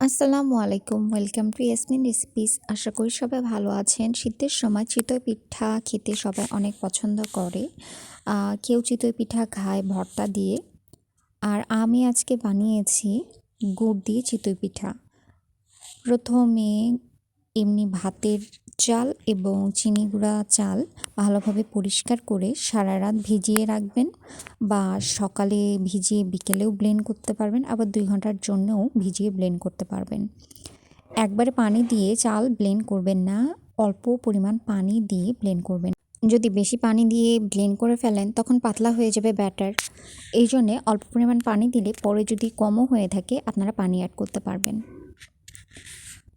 আসসালামু আলাইকুম, welcome to Yasmin recipes. আশা করি সবাই ভালো আছেন। শীতের সময় চিতই পিঠা খেতে সবাই অনেক পছন্দ করে। কেউ চিতই পিঠা খায় ভর্তা দিয়ে, আর আমি আজকে বানিয়েছি গুড় দিয়ে চিতই পিঠা। প্রথমে এমনি ভাতের চাল এবং চিনি গুঁড়া চাল ভালোভাবে পরিষ্কার করে সারা রাত ভিজিয়ে রাখবেন, বা সকালে ভিজিয়ে বিকেলেও ব্লেন্ড করতে পারবেন, আবার 2 ঘন্টার জন্যও ভিজিয়ে ব্লেন্ড করতে পারবেন। একবারে পানি দিয়ে চাল ব্লেন্ড করবেন না, অল্প পরিমাণ পানি দিয়ে ব্লেন্ড করবেন। যদি বেশি পানি দিয়ে ব্লেন্ড করে ফেলেন তখন পাতলা হয়ে যাবে ব্যাটার। এই জন্যে অল্প পরিমাণ পানি দিলে পরে যদি কমও হয়ে থাকে আপনারা পানি অ্যাড করতে পারবেন।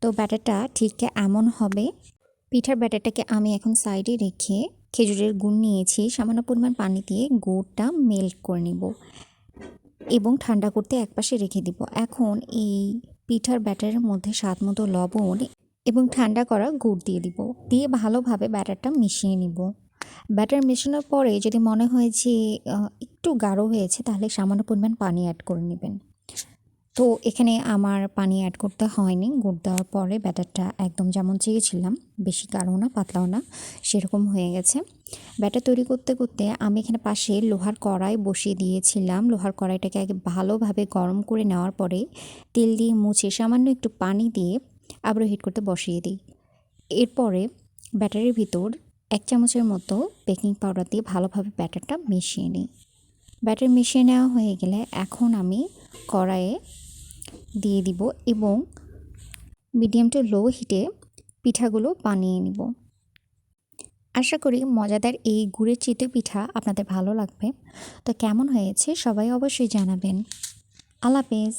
তো ব্যাটারটা ঠিক এমন হবে। পিঠার ব্যাটারটাকে আমি এখন সাইডে রেখে খেজুরের গুড় নিয়েছি, সামান্য পরিমাণ পানি দিয়ে গুড়টা মেল্ট করে নিব এবং ঠান্ডা করতে একপাশে রেখে দিব। এখন এই পিঠার ব্যাটারের মধ্যে স্বাদ মতো লবণ এবং ঠান্ডা করা গুড় দিয়ে দিব, দিয়ে ভালোভাবে ব্যাটারটা মিশিয়ে নিব। ব্যাটার মেশানোর পরে যদি মনে হয় যে একটু গাঢ় হয়েছে তাহলে সামান্য পরিমাণ পানি অ্যাড করে নেবেন। তো এখানে আমার পানি অ্যাড করতে হয়নি, গুড় দেওয়ার পরে ব্যাটারটা একদম যেমন চেয়েছিলাম, বেশি গাঢ়ও না পাতলাও না, সেরকম হয়ে গেছে। ব্যাটার তৈরি করতে করতে আমি এখানে পাশে লোহার কড়াই বসিয়ে দিয়েছিলাম। লোহার কড়াইটাকে আগে ভালোভাবে গরম করে নেওয়ার পরে তেল দিয়ে মুছে সামান্য একটু পানি দিয়ে আবারও হিট করতে বসিয়ে দিই। এরপরে ব্যাটারের ভিতর 1 চামচের মতো বেকিং পাউডার দিয়ে ভালোভাবে ব্যাটারটা মিশিয়ে নিই। ব্যাটার মিশিয়ে নেওয়া হয়ে গেলে এখন আমি কড়াইয়ে দিয়ে দিব এবং মিডিয়াম টু লো হিটে পিঠাগুলো বানিয়ে নিব। আশা করি মজাদার এই গুড়ের চিতই পিঠা আপনাদের ভালো লাগবে। তো কেমন হয়েছে সবাই অবশ্যই জানাবেন। আল্লাহ হাফেজ।